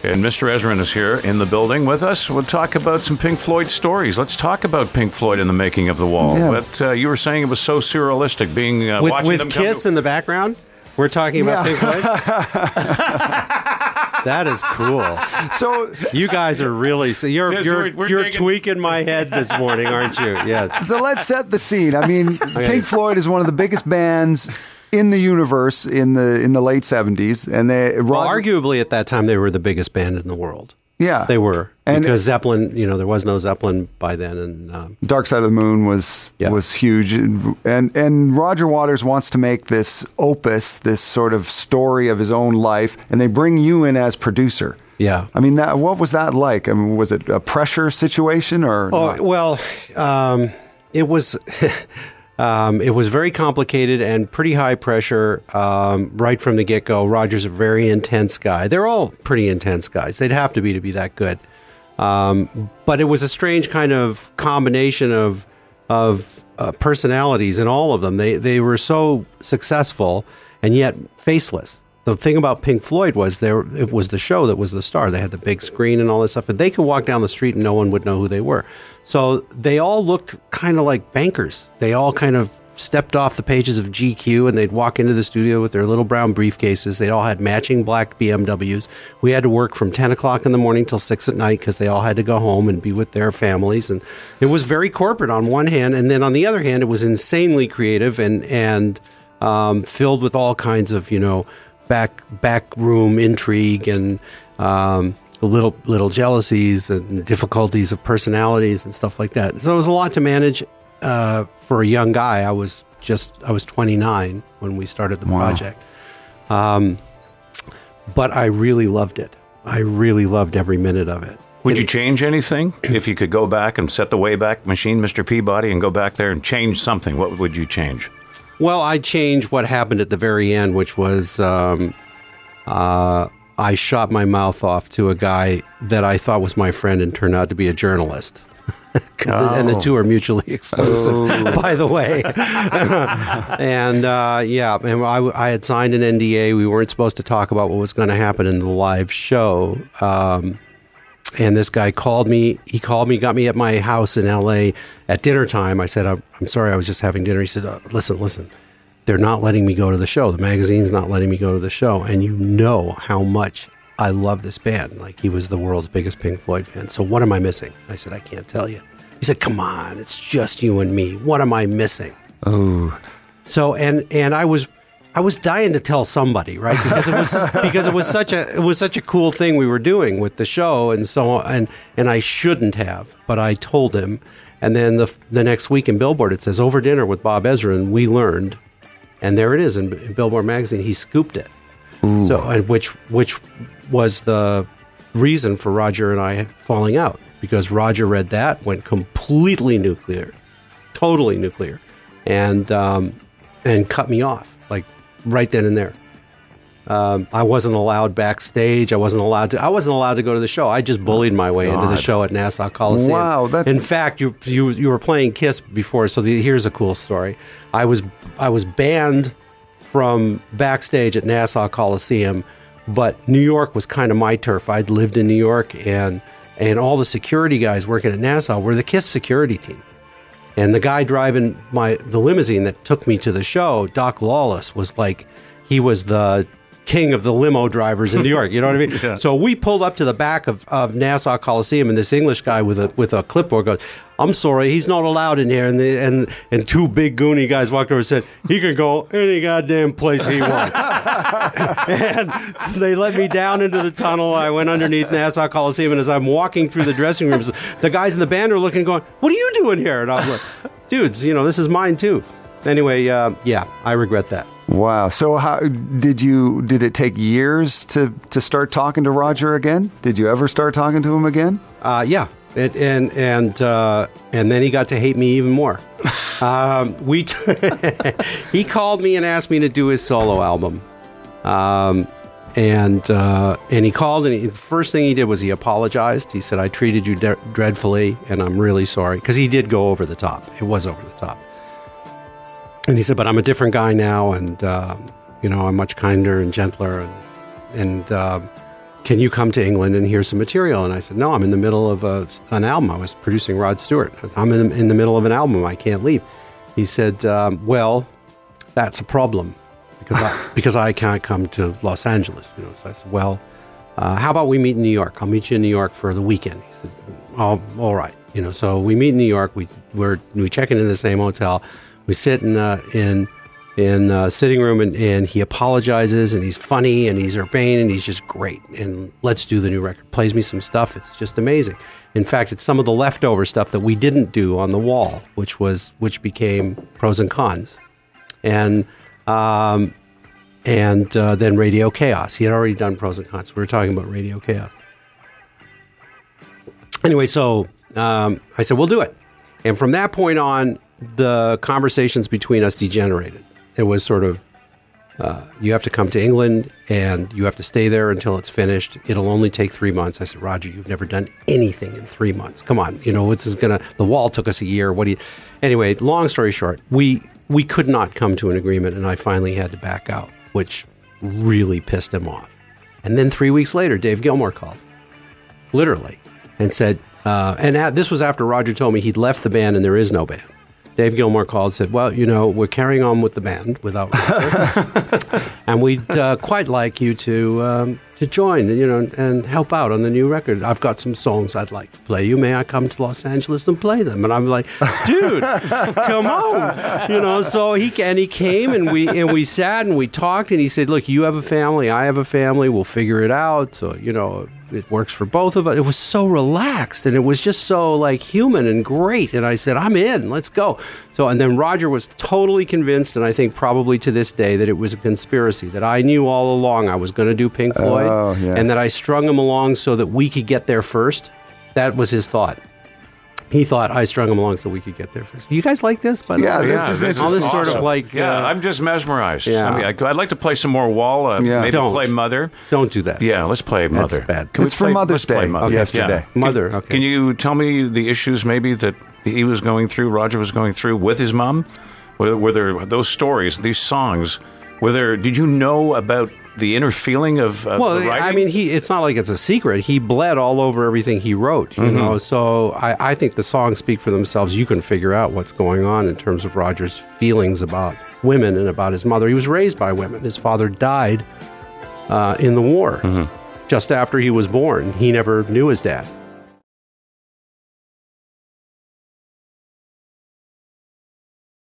And Mr. Ezrin is here in the building with us. We'll talk about some Pink Floyd stories. Let's talk about Pink Floyd and the making of The Wall. Yeah. But you were saying it was so surrealistic being watching with them Kiss in the background. We're talking about Pink Floyd. That is cool. So you guys are really you're tweaking my head this morning, aren't you? Yeah. So let's set the scene. I mean, Pink Floyd is one of the biggest bands in the universe in the late 70s, and arguably at that time they were the biggest band in the world. Yeah, they were, because Zeppelin, there was no Zeppelin by then, and Dark Side of the Moon was huge, and Roger Waters wants to make this opus, this sort of story of his own life, and they bring you in as producer. Yeah, I mean, what was that like? I mean, was it a pressure situation or? Well, it was. It was very complicated and pretty high pressure right from the get-go. Roger's a very intense guy. They're all pretty intense guys. They'd have to be that good. But it was a strange kind of combination of personalities in all of them. They were so successful and yet faceless. The thing about Pink Floyd was it was the show that was the star. They had the big screen and all this stuff, and they could walk down the street and no one would know who they were. So they all looked kind of like bankers. They all kind of stepped off the pages of GQ, and they'd walk into the studio with their little brown briefcases. They all had matching black BMWs. We had to work from 10 o'clock in the morning till 6 at night because they all had to go home and be with their families. And it was very corporate on one hand, and then on the other hand, it was insanely creative and filled with all kinds of, back room intrigue and little jealousies and difficulties of personalities and stuff like that. So it was a lot to manage for a young guy. I was 29 when we started the project, but I really loved it. I really loved every minute of it. Would you change anything if you could go back and set the Wayback Machine, Mr. Peabody, and go back there and change something? What would you change? Well, I changed what happened at the very end, which was I shot my mouth off to a guy that I thought was my friend and turned out to be a journalist. And the two are mutually exclusive, by the way. And I had signed an NDA. We weren't supposed to talk about what was going to happen in the live show. And this guy called me. He called me, got me at my house in L.A. at dinner time. I said, I'm sorry, I was just having dinner. He said, listen, they're not letting me go to the show. The magazine's not letting me go to the show. And you know how much I love this band. Like, he was the world's biggest Pink Floyd fan. So what am I missing? I said, I can't tell you. He said, come on, it's just you and me. What am I missing? Oh. So, and I was dying to tell somebody, right? Because it was such a cool thing we were doing with the show, and so and I shouldn't have, but I told him. And then the next week in Billboard it says, over dinner with Bob Ezrin, we learned, and there it is in Billboard magazine. He scooped it. Ooh. So, and which was the reason for Roger and I falling out, because Roger read that, went completely nuclear, totally nuclear, and cut me off. Right then and there. I wasn't allowed backstage. I wasn't allowed to go to the show. I just bullied my way into the show at Nassau Coliseum. Wow! In fact, you were playing Kiss before, so here's a cool story. I was banned from backstage at Nassau Coliseum, but New York was kind of my turf. I'd lived in New York, and all the security guys working at Nassau were the Kiss security team. And the guy driving the limousine that took me to the show, Doc Lawless, was like, he was the king of the limo drivers in New York. You know what I mean? Yeah. So we pulled up to the back of Nassau Coliseum, and this English guy with a clipboard goes, I'm sorry, he's not allowed in here. And two big goony guys walked over and said, he can go any goddamn place he wants. And they let me down into the tunnel. I went underneath Nassau Coliseum, and as I'm walking through the dressing rooms, the guys in the band are looking, going, what are you doing here? And I was like, dudes, this is mine too. Anyway, I regret that. Wow. So how did it take years to start talking to Roger again? Did you ever start talking to him again? Yeah. And then he got to hate me even more. He called me and asked me to do his solo album. And he called, and the first thing he did was he apologized. He said, I treated you dreadfully, and I'm really sorry. Because he did go over the top. It was over the top. And he said, but I'm a different guy now, and I'm much kinder and gentler, and can you come to England and hear some material? And I said, no, I'm in the middle of an album. I was producing Rod Stewart. I'm in the middle of an album. I can't leave. He said, well, that's a problem because I can't come to Los Angeles. So I said, well, how about we meet in New York? I'll meet you in New York for the weekend. He said, oh, all right. So we meet in New York. We check into the same hotel. We sit in sitting room, and he apologizes, and he's funny, and he's urbane, and he's just great. And let's do the new record. Plays me some stuff. It's just amazing. In fact, it's some of the leftover stuff that we didn't do on the wall, which became Pros and Cons, and then Radio Chaos. He had already done Pros and Cons. We were talking about Radio Chaos. Anyway, so I said, we'll do it. And from that point on, the conversations between us degenerated. It was sort of, you have to come to England and you have to stay there until it's finished. It'll only take 3 months. I said, Roger, you've never done anything in 3 months. Come on, the wall took us a year. Anyway, long story short, we could not come to an agreement, and I finally had to back out, which really pissed him off. And then 3 weeks later, Dave Gilmour called, literally, and said, this was after Roger told me he'd left the band and there is no band. Dave Gilmour called and said, well, we're carrying on with the band without Roger, and we'd quite like you to join, and help out on the new record. I've got some songs I'd like to play you. May I come to Los Angeles and play them? And I'm like, dude, come on. So he came, and we sat and we talked, and he said, look, you have a family, I have a family, we'll figure it out. So, it works for both of us. It was so relaxed, and it was just so human and great. And I said, I'm in, let's go. So, and then Roger was totally convinced, and I think probably to this day, that it was a conspiracy, that I knew all along I was going to do Pink Floyd, and that I strung him along so that we could get there first. That was his thought. He thought I strung him along so we could get there first. You guys like this? By the way? This is interesting. All this sort of I'm just mesmerized. Yeah. I mean, I'd like to play some more Wall. Maybe play Mother. Don't do that. Yeah, let's play Mother. That's bad. It's for Mother's Day yesterday. Yeah. Mother. Okay. Can you tell me the issues maybe that he was going through, Roger was going through with his mom? Were there those stories, these songs? Did you know about the inner feeling of the writing? I mean, it's not like it's a secret. He bled all over everything he wrote, you know. So I think the songs speak for themselves. You can figure out what's going on in terms of Roger's feelings about women and about his mother. He was raised by women. His father died in the war just after he was born. He never knew his dad.